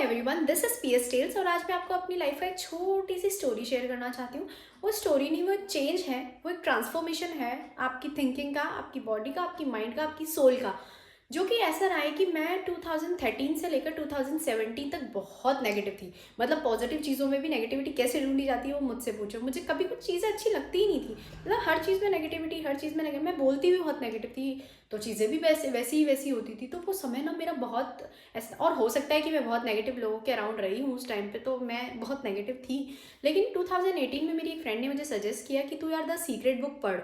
Everyone, this is PS Tales और आज मैं आपको अपनी लाइफ का एक छोटी सी स्टोरी शेयर करना चाहती हूँ। वो स्टोरी नहीं, वो एक चेंज है, वो एक ट्रांसफॉर्मेशन है आपकी थिंकिंग का, आपकी बॉडी का, आपकी माइंड का, आपकी सोल का। जो कि ऐसा रहा है कि मैं 2013 से लेकर 2017 तक बहुत नेगेटिव थी। मतलब पॉजिटिव चीज़ों में भी नेगेटिविटी कैसे ढूंढी जाती है वो मुझसे पूछो। मुझे कभी कुछ चीज़ें अच्छी लगती ही नहीं थी। मतलब हर चीज़ में नेगेटिविटी, हर चीज़ में नेगेटिव। मैं बोलती भी बहुत नेगेटिव थी, तो चीज़ें भी वैसी ही होती थी। तो वो समय ना मेरा बहुत ऐसा, और हो सकता है कि मैं बहुत नेगेटिव लोगों के अराउंड रही हूँ उस टाइम पे, तो मैं बहुत नेगेटिव थी। लेकिन 2018 में मेरी एक फ्रेंड ने मुझे सजेस्ट किया कि तू यार द सीक्रेट बुक पढ़।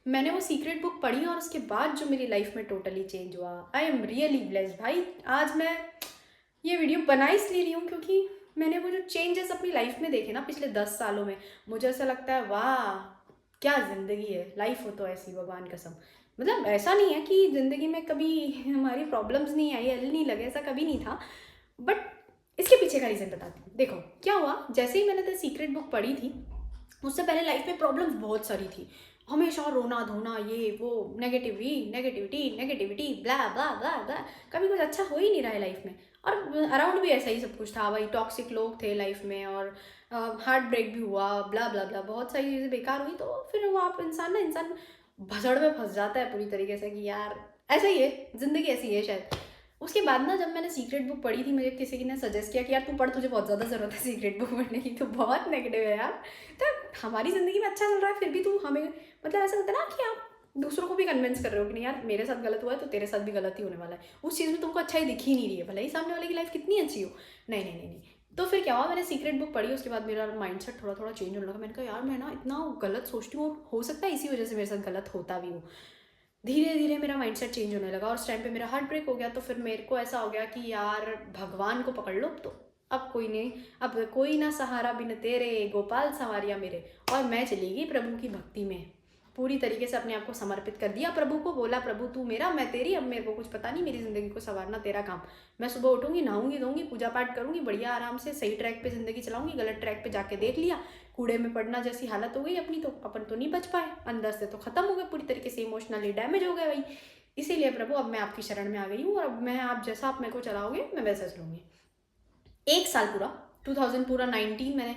मैंने वो सीक्रेट बुक पढ़ी और उसके बाद जो मेरी लाइफ में टोटली चेंज हुआ, आई एम रियली ब्लेस्ड भाई। आज मैं ये वीडियो बना इसलिए रही हूँ क्योंकि मैंने वो जो चेंजेस अपनी लाइफ में देखे ना पिछले 10 सालों में, मुझे ऐसा लगता है वाह क्या ज़िंदगी है, लाइफ हो तो ऐसी, भगवान कसम। मतलब ऐसा नहीं है कि ज़िंदगी में कभी हमारी प्रॉब्लम्स नहीं आई, एल नहीं लगे, ऐसा कभी नहीं था। बट इसके पीछे का रीज़न बताती हूँ। देखो क्या हुआ, जैसे ही मैंने द सीक्रेट बुक पढ़ी थी, उससे पहले लाइफ में प्रॉब्लम्स बहुत सारी थी। हमेशा रोना धोना, ये वो, नेगेटिविटी नेगेटिविटी नेगेटिविटी, ब्ला ब्ला ब्ला ब्ला। कभी कुछ अच्छा हो ही नहीं रहा है लाइफ में। और अराउंड भी ऐसा ही सब कुछ था भाई, टॉक्सिक लोग थे लाइफ में, और हार्ट ब्रेक भी हुआ, ब्ला ब्ला ब्ला, बहुत सारी चीज़ें बेकार हुई। तो फिर वो आप इंसान भसड़ में फंस जाता है पूरी तरीके से कि यार ऐसा ही है, ज़िंदगी ऐसी है शायद। उसके बाद ना जब मैंने सीक्रेट बुक पढ़ी थी, मुझे किसी ने सजेस्ट किया कि यार तू पढ़, तुझे बहुत ज़्यादा ज़रूरत है सीक्रेट बुक पढ़ने की, तो बहुत नेगेटिव है यार। तो हमारी ज़िंदगी में अच्छा चल रहा है फिर भी तू हमें, मतलब ऐसा होता है ना कि आप दूसरों को भी कन्विंस कर रहे हो कि नहीं यार मेरे साथ गलत हुआ है तो तेरे साथ भी गलत ही होने वाला है। उस चीज़ में तुमको अच्छा ही दिख ही नहीं रही है, भले ही सामने वाले की लाइफ कितनी अच्छी हो। नहीं नहीं नहीं नहीं। तो फिर क्या हुआ, मैंने सीक्रेट बुक पढ़ी, उसके बाद मेरा माइंडसेट थोड़ा थोड़ा चेंज होने लगा। मैंने कहा यार मैं ना इतना गलत सोचती हूँ, हो सकता है इसी वजह से मेरे साथ गलत होता भी हो। धीरे धीरे मेरा माइंडसेट चेंज होने लगा और उस टाइम पे मेरा हार्ट ब्रेक हो गया। तो फिर मेरे को ऐसा हो गया कि यार भगवान को पकड़ लो, तो अब कोई नहीं, अब कोई ना सहारा बिन तेरे, गोपाल संवारिया मेरे। और मैं चली गई प्रभु की भक्ति में, पूरी तरीके से अपने आप को समर्पित कर दिया प्रभु को। बोला प्रभु तू मेरा, मैं तेरी, अब मेरे को कुछ पता नहीं, मेरी ज़िंदगी को संवारना तेरा काम। मैं सुबह उठूंगी, नहाऊंगी धोऊंगी, पूजा पाठ करूंगी, बढ़िया आराम से सही ट्रैक पे ज़िंदगी चलाऊंगी। गलत ट्रैक पे जाके देख लिया, कूड़े में पड़ना जैसी हालत हो गई अपनी, तो अपन तो नहीं बच पाए, अंदर से तो ख़त्म हो गए, पूरी तरीके से इमोशनली डैमेज हो गए भाई। इसीलिए प्रभु अब मैं आपकी शरण में आ गई हूँ, और अब मैं, आप जैसा आप मेरे को चलाओगे मैं वैसा चलूँगी। एक साल पूरा, 2000 पूरा 19 मैंने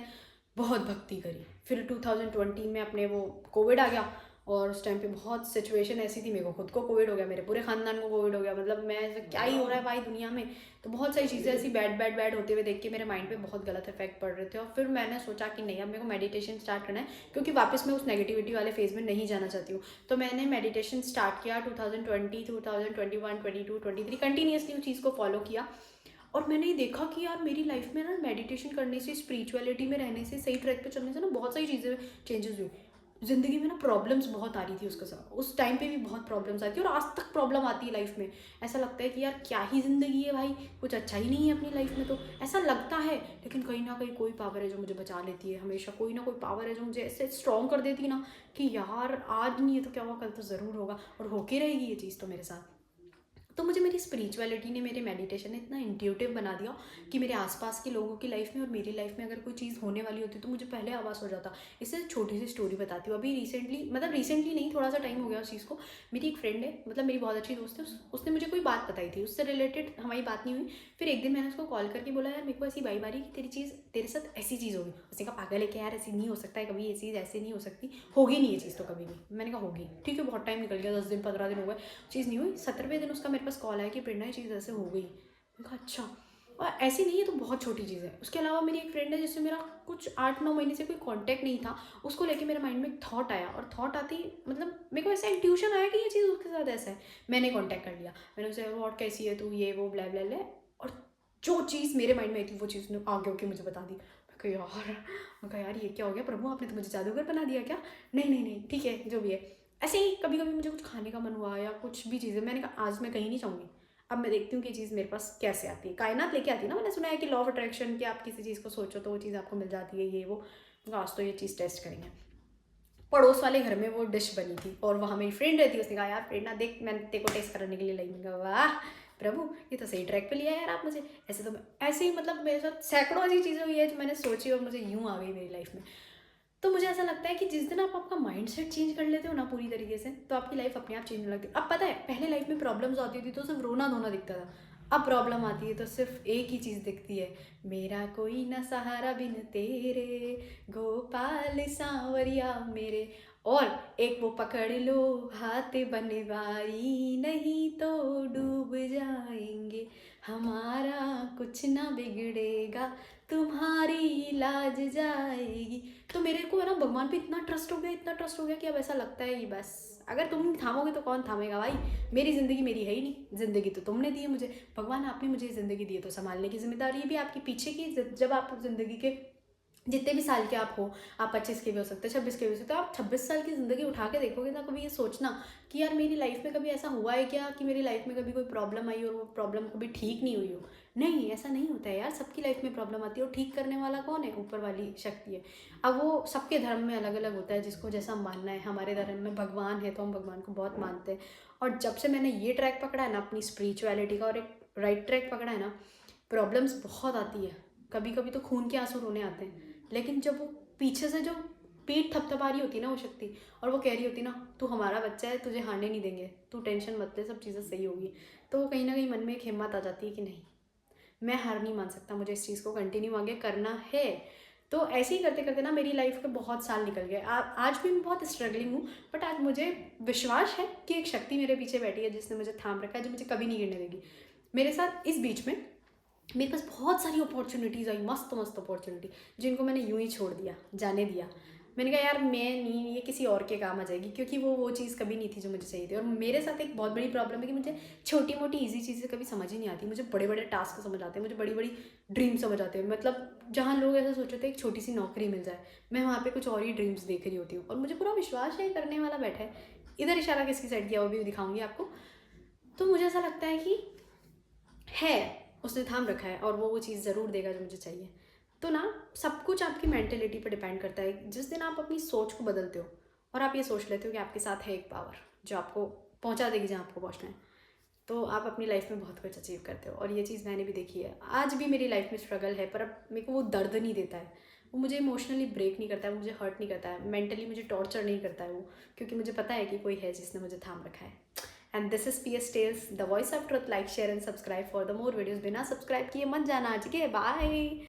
बहुत भक्ति करी। फिर 2020 में अपने वो कोविड आ गया, और उस टाइम पे बहुत सिचुएशन ऐसी थी, मेरे को खुद को कोविड हो गया, मेरे पूरे खानदान को कोविड हो गया। मतलब मैं ऐसे क्या ही हो रहा है भाई दुनिया में। तो बहुत सारी चीज़ें ऐसी बैड होते हुए देख के मेरे माइंड पे बहुत गलत इफेक्ट पड़ रहे थे। और फिर मैंने सोचा कि नहीं, अब मेरे को मेडिटेशन स्टार्ट करना है, क्योंकि वापस मैं उस नेगेटिविटी वाले फेज में नहीं जाना चाहती हूँ। तो मैंने मेडिटेशन स्टार्ट किया 2020, 2021, 22, 23, कंटिन्यूसली उस चीज़ को फॉलो किया। और मैंने ये देखा कि यार मेरी लाइफ में ना मेडिटेशन करने से, स्पिरिचुअलिटी में रहने से, सही ट्रैक पे चलने से ना बहुत सारी चीज़ें चेंजेस हुई। ज़िंदगी में ना प्रॉब्लम्स बहुत आ रही थी उसके साथ, उस टाइम पे भी बहुत प्रॉब्लम्स आई थी, और आज तक प्रॉब्लम आती है लाइफ में। ऐसा लगता है कि यार क्या ही ज़िंदगी है भाई, कुछ अच्छा ही नहीं है अपनी लाइफ में, तो ऐसा लगता है। लेकिन कहीं ना कहीं कोई पावर है जो मुझे बचा लेती है, हमेशा कोई ना कोई पावर है जो मुझे ऐसे स्ट्रॉन्ग कर देती है ना कि यार आज नहीं है तो क्या हुआ, कल तो ज़रूर होगा, और होके रहेगी ये चीज़ तो मेरे साथ। तो मुझे मेरी स्पिरिचुअलिटी ने, मेरे मेडिटेशन ने इतना इंट्यूटिव बना दिया कि मेरे आसपास के लोगों की लाइफ में और मेरी लाइफ में अगर कोई चीज़ होने वाली होती तो मुझे पहले आवाज़ हो जाता। इससे छोटी सी स्टोरी बताती हूँ। अभी रिसेंटली, मतलब रिसेंटली नहीं, थोड़ा सा टाइम हो गया उस चीज़ को। मेरी एक फ्रेंड है, मतलब मेरी बहुत अच्छी दोस्त है, उसने मुझे कोई बात बताई थी, उससे रिलेटेड हमारी बात नहीं हुई। फिर एक दिन मैंने उसको कॉल करके बोला यार मेरे को ऐसी बाई बारी कि तेरी चीज़, तेरे साथ ऐसी चीज़ होगी। उसने कहा पागल है क्या यार, ऐसी नहीं हो सकता है कभी, ये चीज़ ऐसे नहीं हो सकती, होगी नहीं ये चीज़ तो कभी भी। मैंने कहा होगी, ठीक है, बहुत टाइम निकल गया, 10 दिन 15 दिन हो गए, चीज़ नहीं हुई। 17वें दिन उसका मेरे पास कॉल आया कि प्रेरणा ये चीज़ ऐसे हो गई। मैंने कहा अच्छा। और ऐसी नहीं है तो बहुत छोटी चीज़ है। उसके अलावा मेरी एक फ्रेंड है जिससे मेरा कुछ 8-9 महीने से कोई कांटेक्ट नहीं था। उसको लेके मेरे माइंड में एक थॉट आया, और थॉट आती, मतलब मेरे को ऐसा इंट्यूशन आया कि ये चीज़ उसके साथ ऐसा है। मैंने कांटेक्ट कर लिया, मैंने उसे व्हाट कैसी है तू, ये वो ब्ला ब्ला ब्ला। और जो चीज़ मेरे माइंड में आई थी वो चीज़ ने आगे होके मुझे बता दी। मैं कहा यार ये क्या हो गया प्रभु, आपने तो मुझे जादूगर बना दिया क्या। नहीं नहीं नहीं, ठीक है जो भी है। ऐसे ही कभी कभी मुझे कुछ खाने का मन हुआ या कुछ भी चीज़ें, मैंने कहा आज मैं कहीं नहीं जाऊँगी, अब मैं देखती हूँ कि चीज़ मेरे पास कैसे आती है। कायनात लेके आती है ना, मैंने सुना है कि लॉ ऑफ अट्रैक्शन, कि आप किसी चीज़ को सोचो तो वो चीज़ आपको मिल जाती है, ये वो। आज तो ये चीज़ टेस्ट करेंगे। पड़ोस वाले घर में वो डिश बनी थी और वहाँ मेरी फ्रेंड रहती है। उसने कहा यार प्रेरणा देख, मैंने तेरे को टेस्ट करने के लिए लाई। मैंने कहा वाह प्रभु, ये तो सही ट्रैक पे लिया यार आप मुझे। ऐसे तो मैं, ऐसे ही मतलब मेरे साथ सैकड़ों ऐसी चीज़ें हुई है जो मैंने सोची और मुझे यूँ आ गई मेरी लाइफ में। तो मुझे ऐसा लगता है कि जिस दिन आप आपका माइंडसेट चेंज कर लेते हो ना पूरी तरीके से, तो आपकी लाइफ अपने आप चेंज होने लगती है। अब पता है पहले लाइफ में प्रॉब्लम्स आती थी तो सिर्फ रोना धोना दिखता था। अब प्रॉब्लम आती है तो सिर्फ एक ही चीज़ दिखती है, मेरा कोई ना सहारा बिन तेरे, गोपाल सांवरिया मेरे। और एक वो पकड़ लो हाथ बनवारी, नहीं तो डूब जाएंगे, हमारा कुछ ना बिगड़ेगा, तुम्हारी लाज जाएगी। तो मेरे को है ना भगवान पे इतना ट्रस्ट हो गया, इतना ट्रस्ट हो गया कि अब ऐसा लगता है कि बस अगर तुम थामोगे तो कौन थामेगा भाई। मेरी ज़िंदगी मेरी है ही नहीं, ज़िंदगी तो तुमने दी है मुझे, भगवान आपने मुझे ज़िंदगी दी है तो संभालने की जिम्मेदारी भी आपकी पीछे की। जब आप ज़िंदगी के जितने भी साल के आप हो, आप 25 के भी हो सकते हैं, 26 के भी हो सकते हैं, आप 26 साल की ज़िंदगी उठा के देखोगे ना, कभी ये सोचना कि यार मेरी लाइफ में कभी ऐसा हुआ है क्या कि मेरी लाइफ में कभी कोई प्रॉब्लम आई और वो प्रॉब्लम कभी ठीक नहीं हुई हो। नहीं, ऐसा नहीं होता है यार, सबकी लाइफ में प्रॉब्लम आती है और ठीक करने वाला कौन है? ऊपर वाली शक्ति है। अब वो सबके धर्म में अलग अलग होता है, जिसको जैसा मानना है। हमारे धर्म में भगवान है तो हम भगवान को बहुत मानते हैं। और जब से मैंने ये ट्रैक पकड़ा है ना अपनी स्पिरिचुअलिटी का, और एक राइट ट्रैक पकड़ा है ना, प्रॉब्लम्स बहुत आती है, कभी कभी तो खून के आंसू रोने आते हैं, लेकिन जब वो पीछे से जो पीठ थपथपा रही होती है ना वो शक्ति, और वो कह रही होती ना तू हमारा बच्चा है, तुझे हारने नहीं देंगे, तू टेंशन मत ले, सब चीज़ें सही होगी, तो वो कहीं ना कहीं मन में एक हिम्मत आ जाती है कि नहीं, मैं हार नहीं मान सकता, मुझे इस चीज़ को कंटिन्यू आगे करना है। तो ऐसे ही करते करते ना मेरी लाइफ के बहुत साल निकल गए। आज भी मैं बहुत स्ट्रगलिंग हूँ, बट आज मुझे विश्वास है कि एक शक्ति मेरे पीछे बैठी है जिसने मुझे थाम रखा है, जो मुझे कभी नहीं गिरने देगी। मेरे साथ इस बीच में मेरे पास बहुत सारी अपॉर्चुनिटीज़ आई, मस्त मस्त अपॉर्चुनिटी, जिनको मैंने यूं ही छोड़ दिया, जाने दिया। मैंने कहा यार मैं नहीं, ये किसी और के काम आ जाएगी, क्योंकि वो चीज़ कभी नहीं थी जो मुझे चाहिए थी। और मेरे साथ एक बहुत बड़ी प्रॉब्लम है कि मुझे छोटी मोटी ईजी चीज़ें कभी समझ ही नहीं आती, मुझे बड़े बड़े टास्क समझ आते हैं, मुझे बड़ी बड़ी ड्रीम समझ आते हैं। मतलब जहाँ लोग ऐसा सोच रहे थे एक छोटी सी नौकरी मिल जाए, मैं वहाँ पे कुछ और ही ड्रीम्स देख रही होती हूँ, और मुझे पूरा विश्वास है करने वाला बैठा है। इधर इशारा किसकी साइड किया वो भी दिखाऊंगी आपको। तो मुझे ऐसा लगता है कि है, उसने थाम रखा है और वो चीज़ ज़रूर देगा जो मुझे चाहिए। तो ना सब कुछ आपकी मेंटेलिटी पर डिपेंड करता है। जिस दिन आप अपनी सोच को बदलते हो और आप ये सोच लेते हो कि आपके साथ है एक पावर जो आपको पहुंचा देगी जहाँ आपको पहुंचना है, तो आप अपनी लाइफ में बहुत कुछ अचीव करते हो। और ये चीज़ मैंने भी देखी है। आज भी मेरी लाइफ में स्ट्रगल है, पर अब मेरे को वो दर्द नहीं देता है, वो मुझे इमोशनली ब्रेक नहीं करता है, मुझे हर्ट नहीं करता है, मेंटली मुझे टॉर्चर नहीं करता है वो, क्योंकि मुझे पता है कि कोई है जिसने मुझे थाम रखा है। And this is PS Tales, the voice of truth. Like share and subscribe for the more videos. बिना सब्सक्राइब किए मत जाना। ठीक है, बाय।